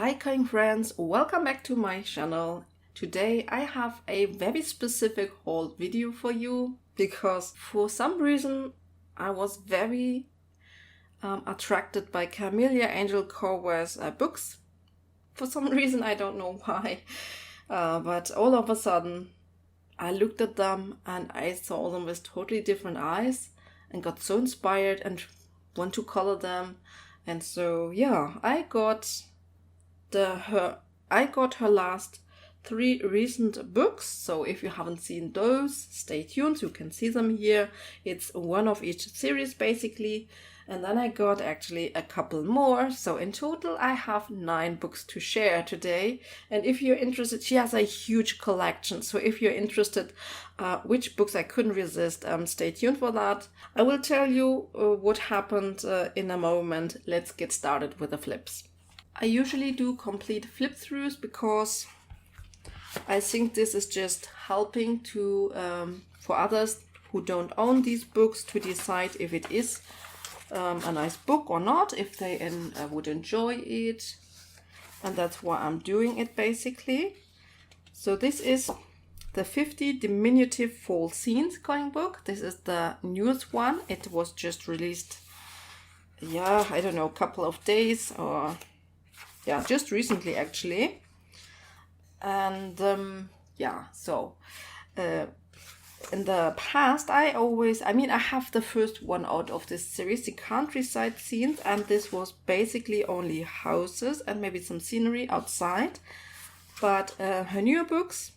Hi kind friends, welcome back to my channel. Today I have a very specific haul video for you because for some reason I was very attracted by Kameliya Angelkova's books. For some reason, I don't know why, but all of a sudden I looked at them and I saw them with totally different eyes and got so inspired and want to color them. And so yeah, I got her last 3 recent books. So if you haven't seen those, stay tuned, you can see them here. It's one of each series basically. And then I got actually a couple more. So in total I have 9 books to share today. And if you're interested, she has a huge collection. So if you're interested which books I couldn't resist, stay tuned for that. I will tell you what happened in a moment. Let's get started with the flips. I usually do complete flip throughs because I think this is just helping to for others who don't own these books to decide if it is a nice book or not, if they would enjoy it, and that's why I'm doing it basically. So this is the 50 Diminutive Fall Scenes coloring book. This is the newest one. It was just released, I don't know, a couple of days or just recently actually. And in the past I have the first one out of this series, the countryside scenes, and this was basically only houses and maybe some scenery outside. But her newer books,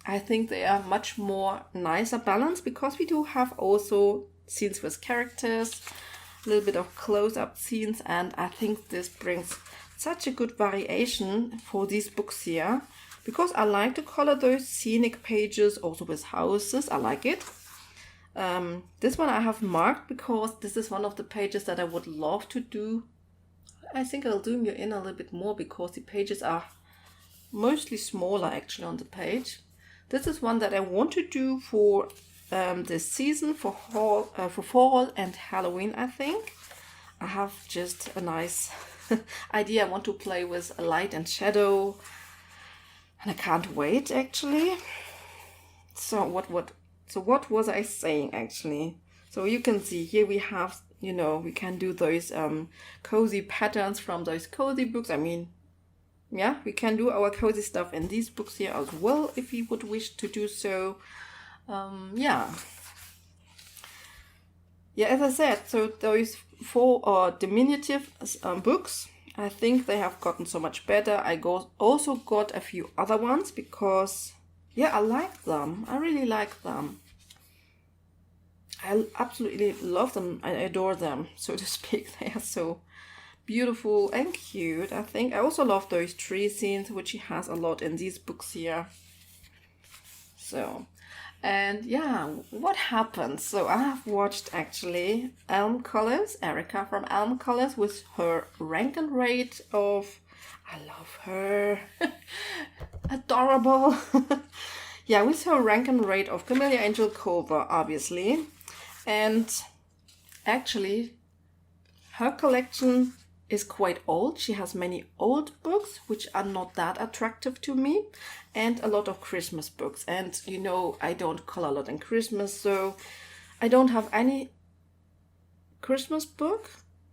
I think they are much more nicer balanced, because we do have also scenes with characters, a little bit of close-up scenes, and I think this brings such a good variation for these books here, because I like to color those scenic pages also with houses. I like it. This one I have marked because this is one of the pages that I would love to do. I think I'll zoom you in a little bit more because the pages are mostly smaller actually on the page. This is one that I want to do for this season, for fall and Halloween, I think. I have just a nice idea. I want to play with light and shadow, and I can't wait actually. So what was I saying actually? So you can see here we have, we can do those cozy patterns from those cozy books. We can do our cozy stuff in these books here as well if you would wish to do so. As I said, so those 4 diminutive books, I think they have gotten so much better. I also got a few other ones because, I like them. I really like them. I absolutely love them. I adore them, so to speak. They are so beautiful and cute, I think. I also love those tree scenes, which she has a lot in these books here. So... and what happened? So I have watched actually Elm Colors, Erica from Elm Colors, with her rank and rate of, I love her, adorable. With her rank and rate of Kameliya Angelkova, obviously. And actually, her collection is quite old. She has many old books which are not that attractive to me, and a lot of Christmas books. And I don't color a lot in Christmas, so I don't have any Christmas book.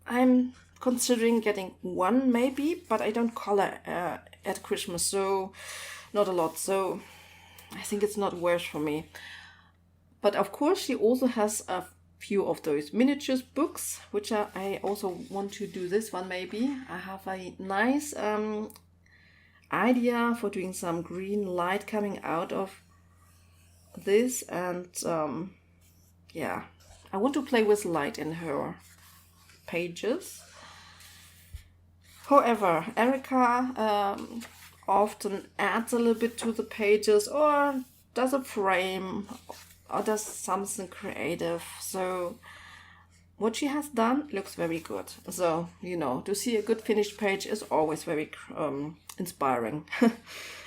I'm considering getting one maybe, but I don't color at Christmas, so not a lot. So I think it's not worth for me. But of course she also has a few of those miniatures books, which I also want to do this one maybe. I have a nice idea for doing some green light coming out of this, and I want to play with light in her pages. However, Erica often adds a little bit to the pages, or does a frame, or does something creative. So what she has done looks very good. So, to see a good finished page is always very inspiring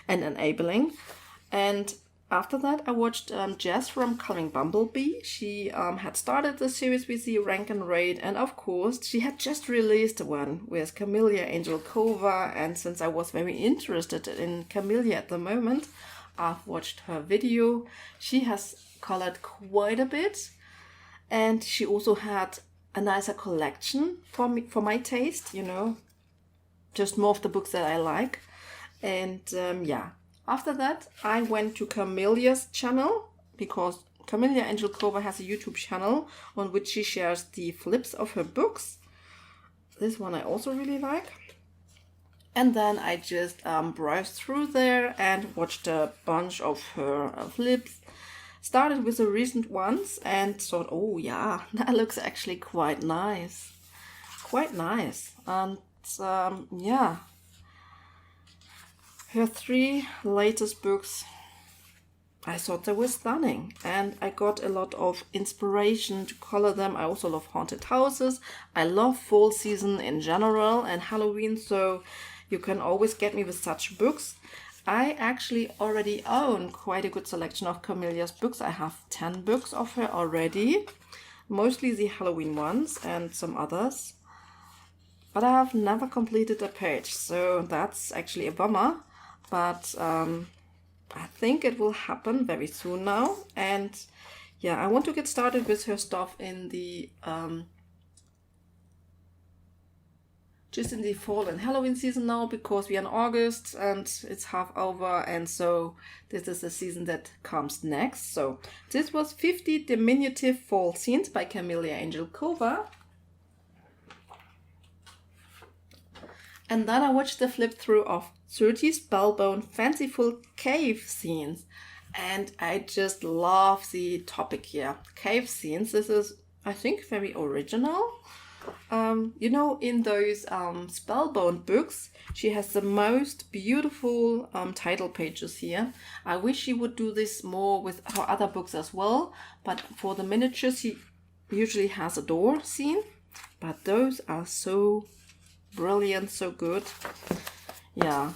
and enabling. And After that, I watched Jess from Calling Bumblebee. She had started the series with the rank and raid, and of course, she had just released one with Kameliya Angelkova. And since I was very interested in Kameliya at the moment, I've watched her video. She has colored quite a bit, and she also had a nicer collection for me, for my taste. You know, just more of the books that I like, and yeah. After that, I went to Kameliya's channel because Kameliya Angelkova has a YouTube channel on which she shares the flips of her books. This one I also really like. And then I just browsed through there and watched a bunch of her flips. Started with the recent ones and thought, oh yeah, that looks actually quite nice. Quite nice. And yeah. Her 3 latest books, I thought they were stunning, and I got a lot of inspiration to color them. I also love haunted houses. I love fall season in general and Halloween, so you can always get me with such books. I actually already own quite a good selection of Kameliya's books. I have 10 books of her already, mostly the Halloween ones and some others. But I have never completed a page, so that's actually a bummer. But I think it will happen very soon now. And yeah, I want to get started with her stuff in the just in the fall and Halloween season now, because we are in August and it's half over, and so this is the season that comes next. So this was 50 Diminutive Fall Scenes by Kameliya Angelkova. And then I watched the flip through of 30 Spellbound Fanciful cave scenes. And I just love the topic here. Cave scenes. This is, I think, very original. You know, in those Spellbound books, she has the most beautiful title pages here. I wish she would do this more with her other books as well. But for the miniatures, she usually has a door scene. But those are so brilliant, so good. Yeah.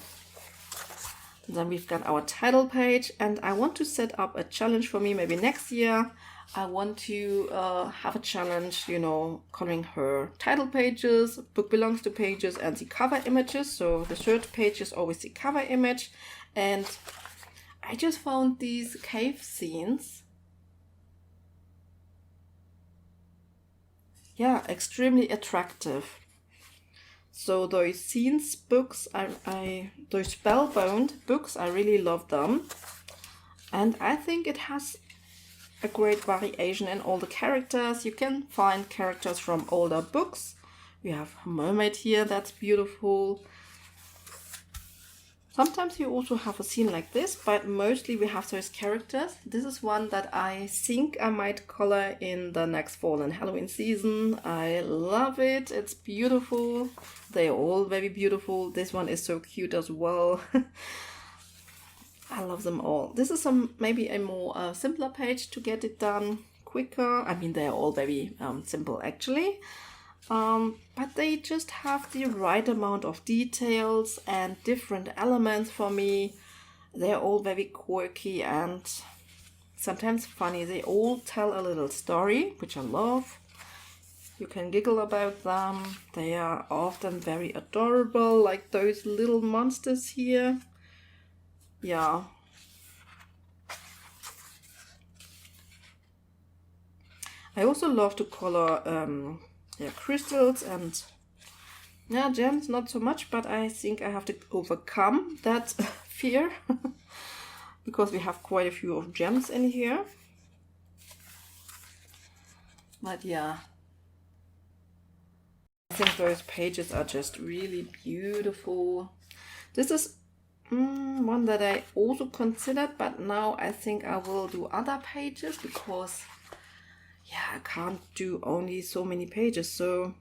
Then we've got our title page, and I want to set up a challenge for me maybe next year. I want to have a challenge, you know, coloring her title pages, book belongs to pages, and the cover images. So the third page is always the cover image. And I just found these cave scenes, yeah, extremely attractive. So those scenes books, those Spellbound books, I really love them. And I think it has a great variation in all the characters. You can find characters from older books. We have a mermaid here, that's beautiful. Sometimes you also have a scene like this, but mostly we have those characters. This is one that I think I might color in the next fall and Halloween season. I love it. It's beautiful. They're all very beautiful. This one is so cute as well. I love them all. This is maybe a more simpler page to get it done quicker. I mean, they're all very simple actually. But they just have the right amount of details and different elements for me. They're all very quirky and sometimes funny. They all tell a little story, which I love. You can giggle about them. They are often very adorable, like those little monsters here. Yeah. I also love to color crystals and gems, not so much, but I think I have to overcome that fear because we have quite a few of gems in here. But yeah, I think those pages are just really beautiful. This is one that I also considered, but now I think I will do other pages because yeah, I can't do only so many pages. So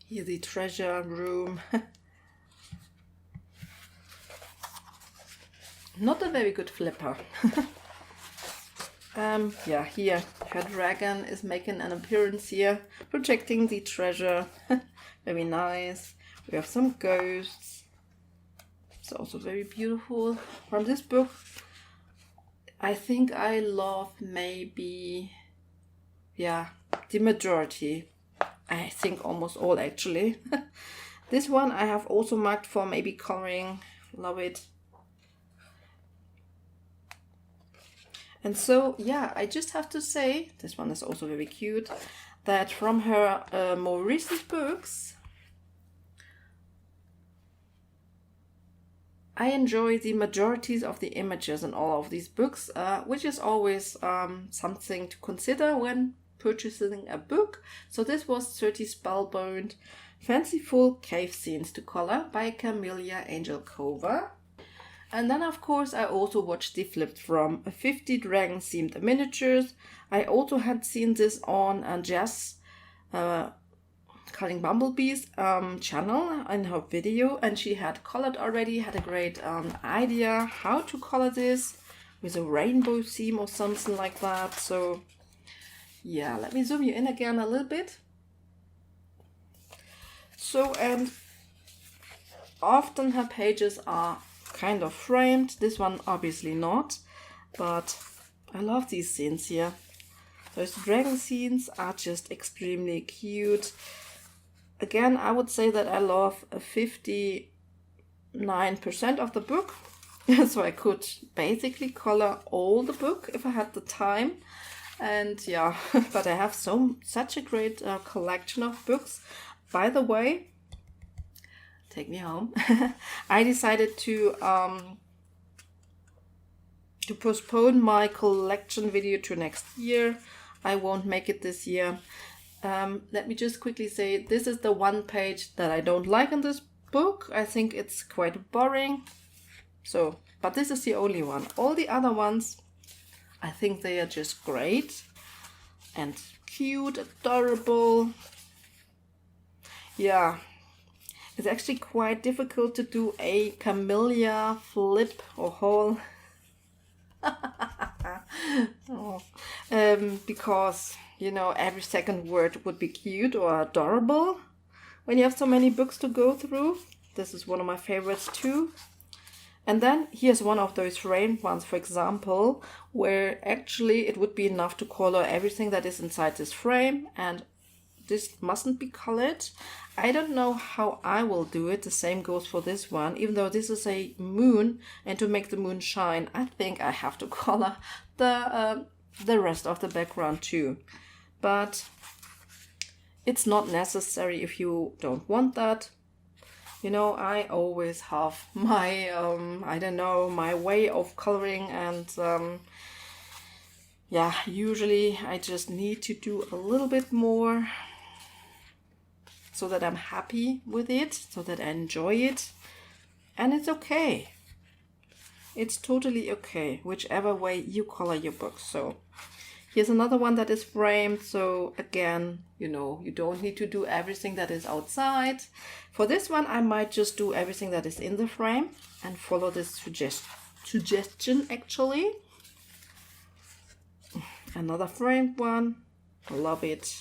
here the treasure room. Not a very good flipper. Yeah, here her dragon is making an appearance here, protecting the treasure. Very nice. We have some ghosts. It's also very beautiful. From this book, I think I love maybe, yeah, the majority. I think almost all actually. This one I have also marked for maybe coloring. Love it. And so, yeah, I just have to say, this one is also very cute, that from her more recent books, I enjoy the majorities of the images in all of these books, which is always something to consider when purchasing a book. So this was 30 Spellbound Fanciful Cave Scenes to Color by Kameliya Angelkova. And then, of course, I also watched the Flipped from 50 dragon-themed miniatures. I also had seen this on Jess Cutting Bumblebees channel in her video, and she had colored already, had a great idea how to color this with a rainbow theme or something like that. So, yeah, let me zoom you in again a little bit. So, and often her pages are kind of framed. This one obviously not, but I love these scenes here. Those dragon scenes are just extremely cute. Again, I would say that I love 59% of the book, so I could basically color all the book if I had the time. And yeah, but I have such a great collection of books. By the way, take me home. I decided to postpone my collection video to next year. I won't make it this year. Let me just quickly say, this is the one page that I don't like in this book. I think it's quite boring. So, but this is the only one. All the other ones, I think they are just great and cute, adorable. Yeah. It's actually quite difficult to do a Kameliya flip or haul. Because, you know, every second word would be cute or adorable when you have so many books to go through. This is one of my favorites too. And then here's one of those framed ones, for example, where actually it would be enough to color everything that is inside this frame, and this mustn't be colored. I don't know how I will do it. The same goes for this one. Even though this is a moon, and to make the moon shine, I think I have to color the rest of the background too. But it's not necessary if you don't want that. You know, I always have my, I don't know, my way of coloring, and yeah, usually I just need to do a little bit more so that I'm happy with it, so that I enjoy it, and it's okay. It's totally okay, whichever way you color your books. So here's another one that is framed. So again, you know, you don't need to do everything that is outside. For this one, I might just do everything that is in the frame and follow this suggestion actually. Another framed one. I love it.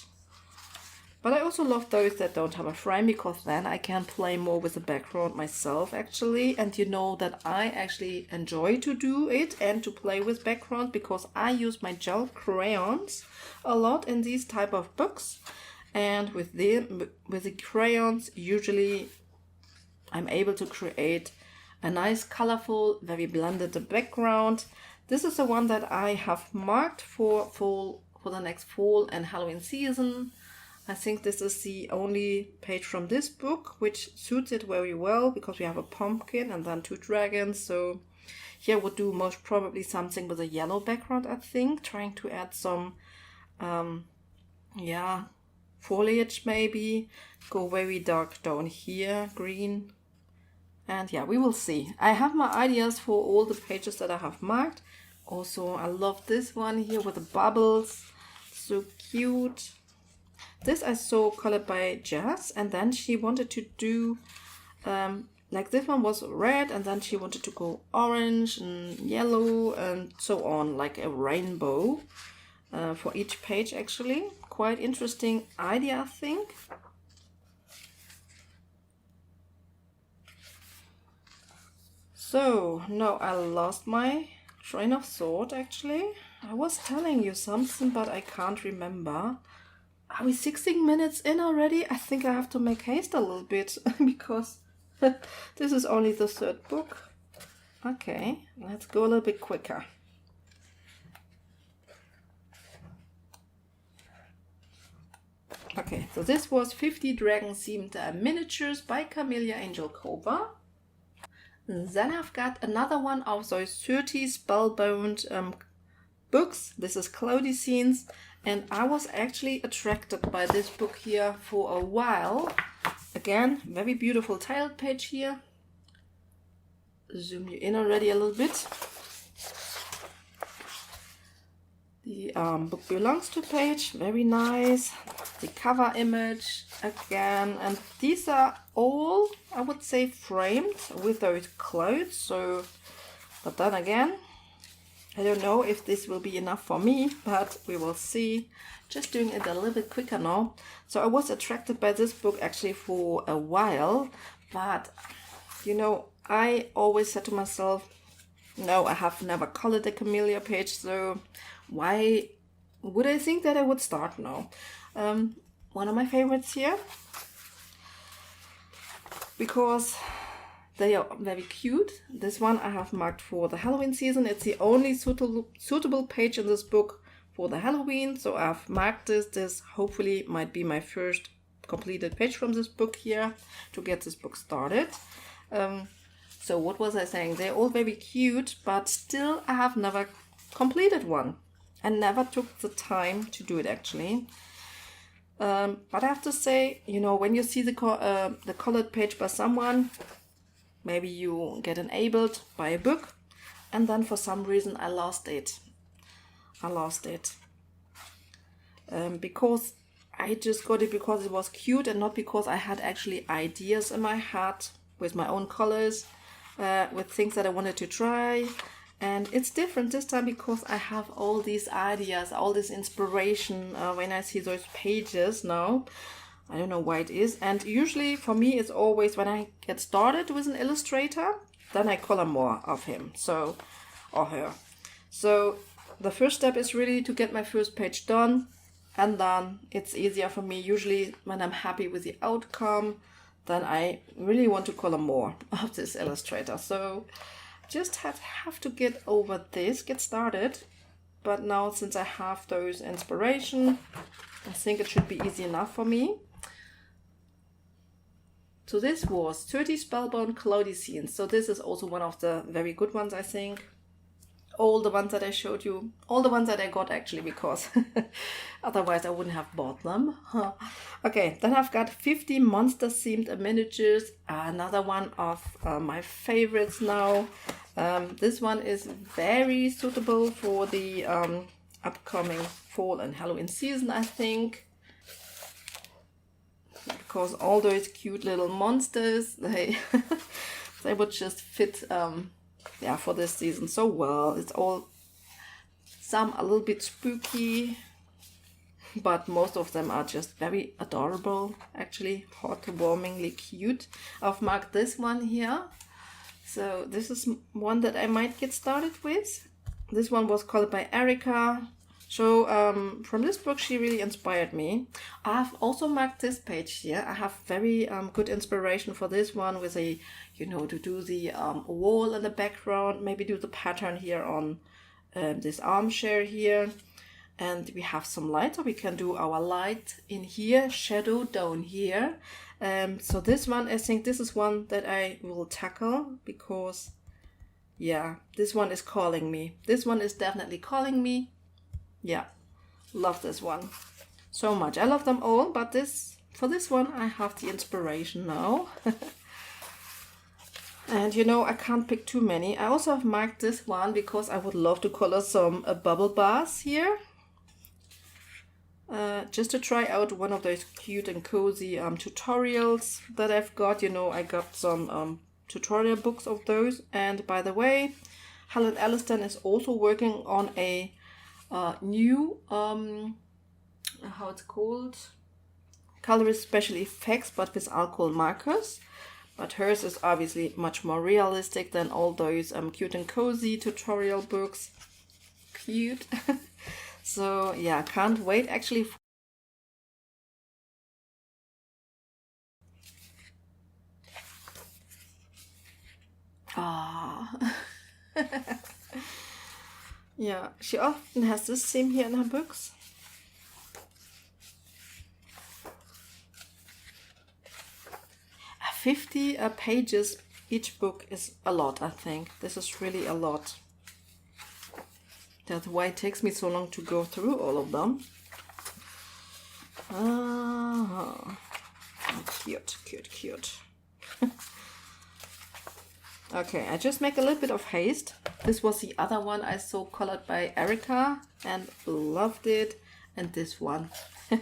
But I also love those that don't have a frame, because then I can play more with the background myself actually. And you know that I actually enjoy to do it and to play with background, because I use my gel crayons a lot in these type of books. And with the crayons, usually I'm able to create a nice, colorful, very blended background. This is the one that I have marked for the next fall and Halloween season. I think this is the only page from this book which suits it very well, because we have a pumpkin and then two dragons. So here I would do most probably something with a yellow background, I think, trying to add some yeah, foliage maybe. Go very dark down here, green. And yeah, we will see. I have my ideas for all the pages that I have marked. Also, I love this one here with the bubbles. So cute. This I saw colored by Jess, and then she wanted to do like this one was red, and then she wanted to go orange and yellow and so on, like a rainbow for each page actually. Quite interesting idea, I think. So now I lost my train of thought actually. I was telling you something, but I can't remember. Are we 16 minutes in already? I think I have to make haste a little bit because this is only the third book. Okay, let's go a little bit quicker. Okay, so this was 50 dragon themed miniatures by Kameliya Angelkova. Then I've got another one of those 30 Spellbound books. This is Cloudy Scenes, and I was actually attracted by this book here for a while. Again, very beautiful title page here. Zoom you in already a little bit. The book belongs to page, very nice. The cover image again, and these are all, I would say, framed with those clothes. So, but then again, I don't know if this will be enough for me, but we will see. Just doing it a little bit quicker now. So I was attracted by this book actually for a while, but you know, I always said to myself, no, I have never colored a Kameliya page, so why would I think that I would start now? One of my favorites here, because they are very cute. This one I have marked for the Halloween season. It's the only suitable page in this book for the Halloween, so I've marked this. This hopefully might be my first completed page from this book here to get this book started. So what was I saying? They're all very cute, but still I have never completed one. I never took the time to do it actually. But I have to say, you know, when you see the colored page by someone, maybe you get enabled by a book, and then for some reason I lost it. Because I just got it because it was cute and not because I had actually ideas in my head with my own colors, with things that I wanted to try. And it's different this time because I have all these ideas, all this inspiration when I see those pages now. I don't know why it is. And usually for me, it's always when I get started with an illustrator, then I color more of him, so, or her. So the first step is really to get my first page done. And then it's easier for me usually when I'm happy with the outcome, then I really want to color more of this illustrator. So just have to get over this, get started. But now since I have those inspiration, I think it should be easy enough for me. So this was 30 Spellbound Cloudy Scenes. So this is also one of the very good ones, I think. All the ones that I showed you, all the ones that I got actually, because otherwise I wouldn't have bought them. Okay, then I've got 50 monster themed miniatures, another one of my favorites now. This one is very suitable for the upcoming fall and Halloween season, I think, because all those cute little monsters, they they would just fit yeah, for this season so well. It's all, some a little bit spooky, but most of them are just very adorable, actually heartwarmingly cute. I've marked this one here, so this is one that I might get started with. This one was colored by Erica. So from this book she really inspired me. I have also marked this page here. I have very good inspiration for this one with a, you know, to do the wall in the background, maybe do the pattern here on this armchair here. And we have some light, so we can do our light in here, shadow down here. So this one, I think this is one that I will tackle because, yeah, this one is calling me. This one is definitely calling me. Yeah, love this one so much. I love them all, but for this one I have the inspiration now. And you know, I can't pick too many. I also have marked this one because I would love to color some bubble baths here. Just to try out one of those cute and cozy tutorials that I've got. You know, I got some tutorial books of those. And by the way, Helen Elliston is also working on a new, how it's called, colorist special effects, but with alcohol markers. But hers is obviously much more realistic than all those cute and cozy tutorial books. Cute. So yeah, can't wait actually. Ah. Yeah, she often has this theme here in her books. 50 pages each book is a lot, I think. This is really a lot. That's why it takes me so long to go through all of them. Oh, cute, cute, cute. Okay, I just make a little bit of haste. This was the other one I saw colored by Erica and loved it. And this one. I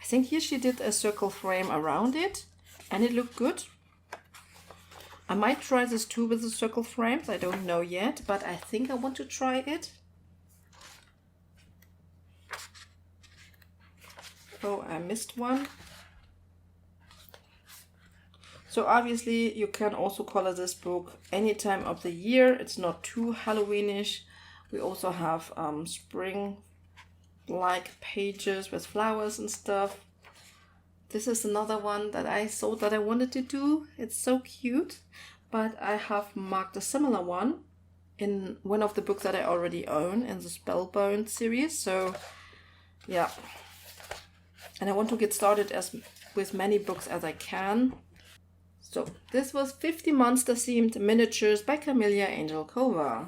think here she did a circle frame around it and it looked good. I might try this too with the circle frames. I don't know yet, but I think I want to try it. Oh, I missed one. So obviously you can also color this book any time of the year. It's not too Halloweenish. We also have spring-like pages with flowers and stuff. This is another one that I thought that I wanted to do. It's so cute, but I have marked a similar one in one of the books that I already own in the Spellbound series. So yeah, and I want to get started with many books as I can. So this was 50 monster themed miniatures by Kameliya Angelkova.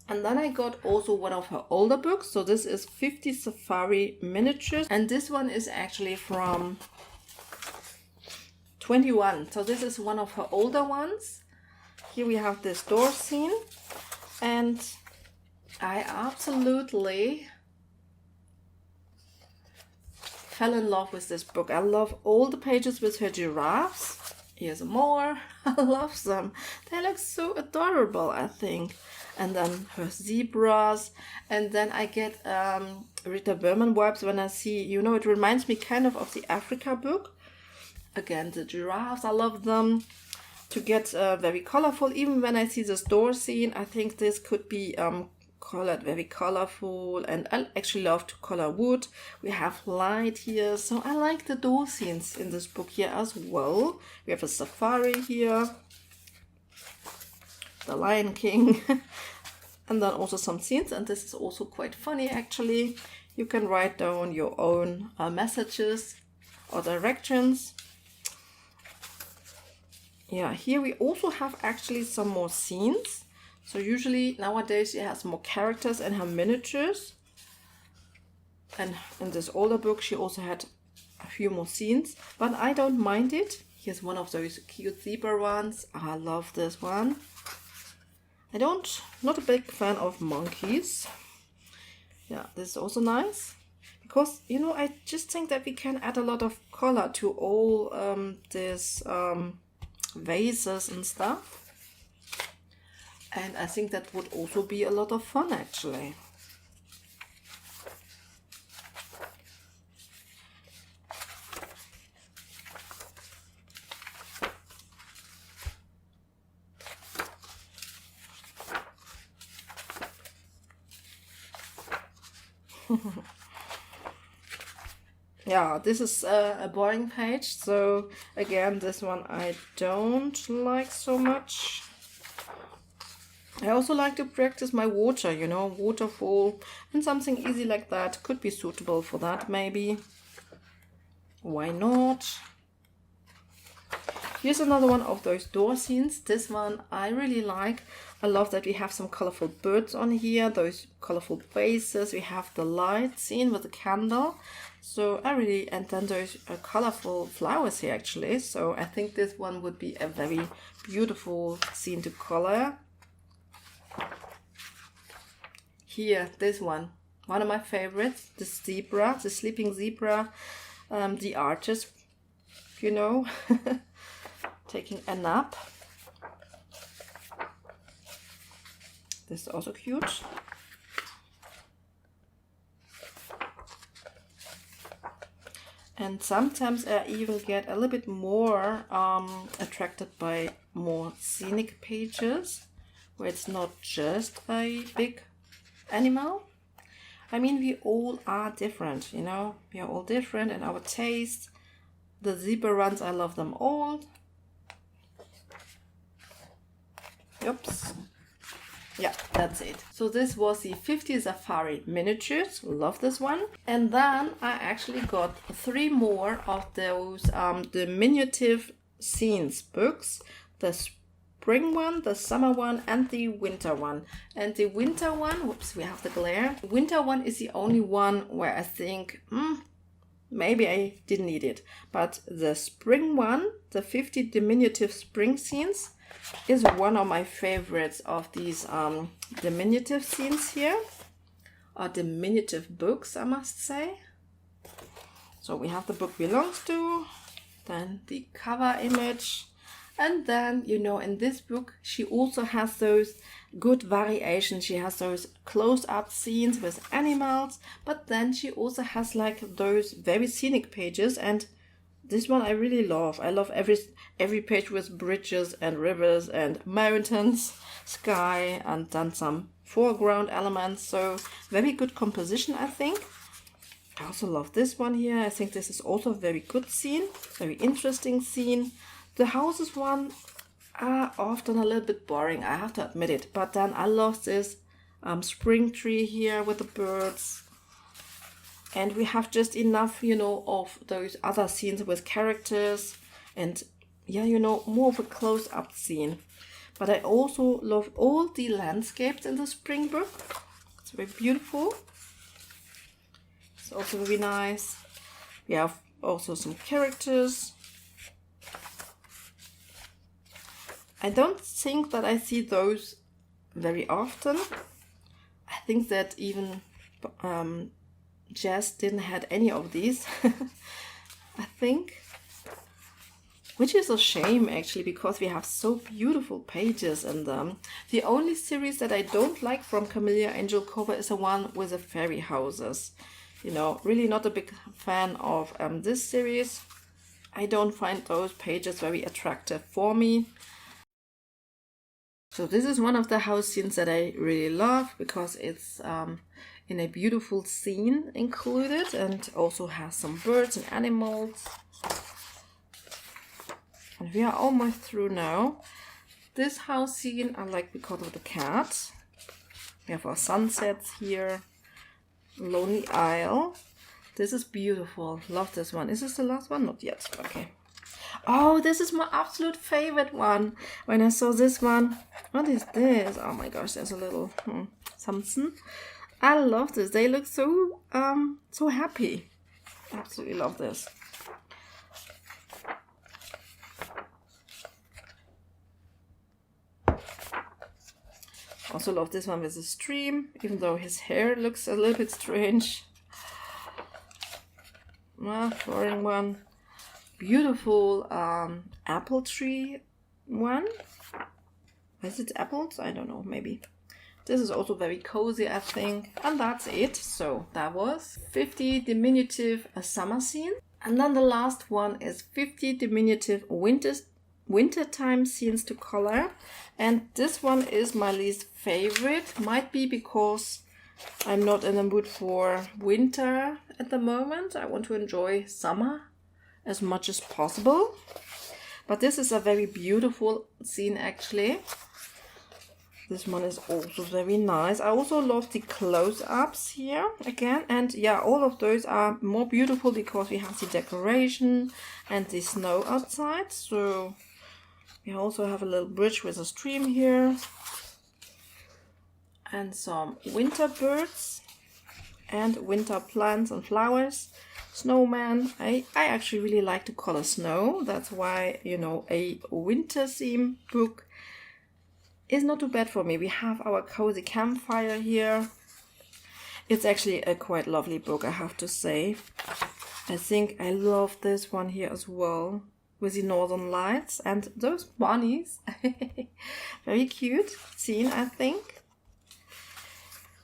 And then I got also one of her older books. So this is 50 Safari miniatures. And this one is actually from 21. So this is one of her older ones. Here we have this door scene. And I absolutely fell in love with this book. I love all the pages with her giraffes. Here's more. I love them. They look so adorable, I think. And then her zebras. And then I get Rita Berman vibes when I see, you know, it reminds me kind of the Africa book. Again, the giraffes, I love them. To get very colorful, even when I see this door scene, I think this could be colored very colorful. And I actually love to color wood. We have light here, so I like the door scenes in this book here as well. We have a safari here, the Lion King, and then also some scenes. And this is also quite funny actually. You can write down your own messages or directions. Yeah, here we also have actually some more scenes. So usually nowadays she has more characters in her miniatures. And in this older book she also had a few more scenes, but I don't mind it. Here's one of those cute zebra ones. I love this one. Not a big fan of monkeys. Yeah, this is also nice. Because, you know, I just think that we can add a lot of color to all this vases and stuff. And I think that would also be a lot of fun actually. Yeah, this is a boring page, so again this one I don't like so much. I also like to practice my water, you know, waterfall, and something easy like that could be suitable for that maybe. Why not? Here's another one of those door scenes. This one I really like. I love that we have some colorful birds on here, those colorful faces. We have the light scene with the candle. So I really, and then there's colorful flowers here actually. So I think this one would be a very beautiful scene to color. Here, this one of my favorites, the zebra, the sleeping zebra, the artist, you know, taking a nap. This is also cute. And sometimes I even get a little bit more attracted by more scenic pages, where it's not just a big animal. I mean, we all are different, you know, we are all different in our taste. The zebra runs, I love them all. Oops. Yeah, that's it. So this was the 50 Safari miniatures. Love this one. And then I actually got 3 more of those diminutive scenes books. The spring one, the summer one, and the winter one. And the winter one, whoops, we have the glare. The winter one is the only one where I think, maybe I didn't need it. But the spring one, the 50 diminutive spring scenes, is one of my favorites of these diminutive scenes here, or diminutive books, I must say. So we have the book belongs to, then the cover image, and then, you know, in this book she also has those good variations. She has those close-up scenes with animals, but then she also has like those very scenic pages, and this one I really love. I love every page with bridges and rivers and mountains, sky, and then some foreground elements. So very good composition, I think. I also love this one here. I think this is also a very good scene, very interesting scene. The houses one are often a little bit boring, I have to admit it. But then I love this spring tree here with the birds. And we have just enough, you know, of those other scenes with characters and, yeah, you know, more of a close-up scene. But I also love all the landscapes in the spring book. It's very beautiful. It's also very nice. We have also some characters. I don't think that I see those very often. I think that even Jazz didn't have any of these, I think. Which is a shame, actually, because we have so beautiful pages in them. The only series that I don't like from Kameliya Angelkova is the one with the fairy houses. You know, really not a big fan of this series. I don't find those pages very attractive for me. So this is one of the house scenes that I really love, because it's in a beautiful scene included, and also has some birds and animals. And we are almost through now. This house scene I like because of the cat. We have our sunsets here. Lonely Isle. This is beautiful. Love this one. Is this the last one? Not yet. Okay. Oh, this is my absolute favorite one. When I saw this one, what is this? Oh my gosh, there's a little something. I love this. They look so so happy. Absolutely love this. Also love this one with the stream, even though his hair looks a little bit strange. Boring one. Beautiful apple tree one. Is it apples? I don't know, maybe. This is also very cozy, I think. And that's it. So that was 50 diminutive summer scenes. And then the last one is 50 diminutive wintertime scenes to color. And this one is my least favorite. Might be because I'm not in the mood for winter at the moment. I want to enjoy summer as much as possible. But this is a very beautiful scene, actually. This one is also very nice. I also love the close-ups here again. And yeah, all of those are more beautiful because we have the decoration and the snow outside. So we also have a little bridge with a stream here. And some winter birds and winter plants and flowers. Snowman. I actually really like to color snow. That's why, you know, a winter theme book is not too bad for me. We have our cozy campfire here. It's actually a quite lovely book, I have to say. I think I love this one here as well, with the northern lights and those bunnies. Very cute scene, I think.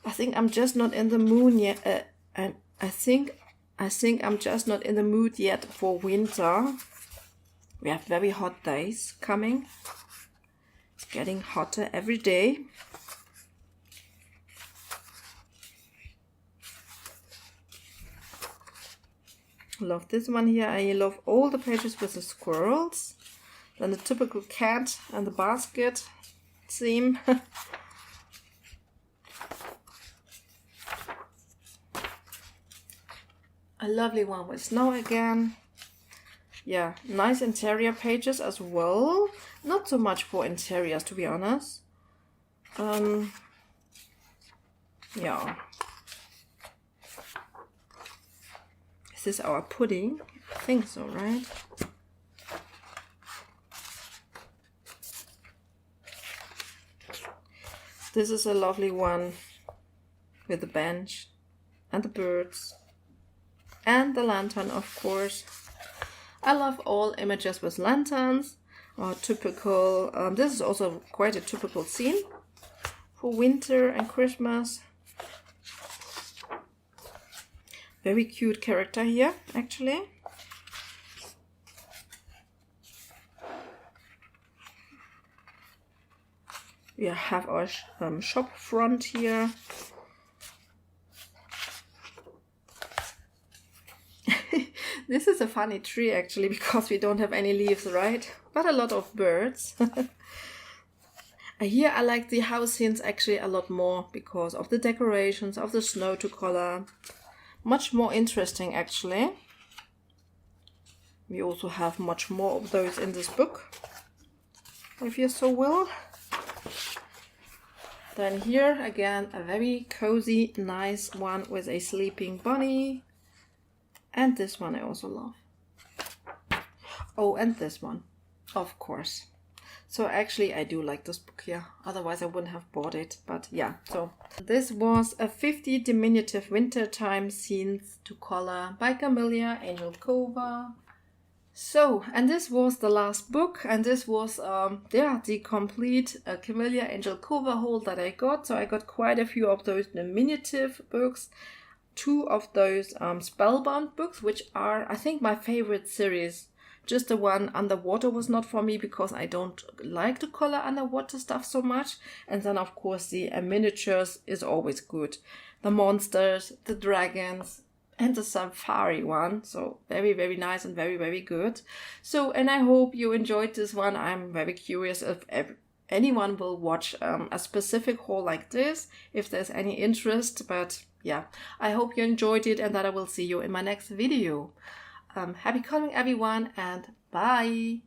I think I'm just not in the mood yet. I think I'm just not in the mood yet for winter. We have very hot days coming. It's getting hotter every day. Love this one here. I love all the pages with the squirrels. Then the typical cat and the basket theme. A lovely one with snow again. Yeah, nice interior pages as well. Not so much for interiors, to be honest. Yeah. Is this our pudding? I think so, right? This is a lovely one with the bench and the birds and the lantern, of course. I love all images with lanterns or typical. This is also quite a typical scene for winter and Christmas. Very cute character here, actually. We have our shop front here. This is a funny tree actually, because we don't have any leaves, right? But a lot of birds. Here I like the house scenes actually a lot more because of the decorations, of the snow to color. Much more interesting actually. We also have much more of those in this book, if you so will. Then here again a very cozy, nice one with a sleeping bunny. And this one I also love. Oh, and this one, of course. So actually I do like this book here, otherwise I wouldn't have bought it. But yeah, so this was a 50 diminutive wintertime scenes to color by Kameliya Angelkova. So, and this was the last book, and this was the complete Kameliya Angelkova haul that I got. So I got quite a few of those diminutive books. 2 of those Spellbound books, which are, I think, my favorite series. Just the one Underwater was not for me because I don't like to color underwater stuff so much. And then, of course, the miniatures is always good. The monsters, the dragons, and the safari one. So very, very nice and very, very good. So, and I hope you enjoyed this one. I'm very curious if anyone will watch a specific haul like this, if there's any interest. But yeah, I hope you enjoyed it and that I will see you in my next video. Happy coloring everyone, and bye!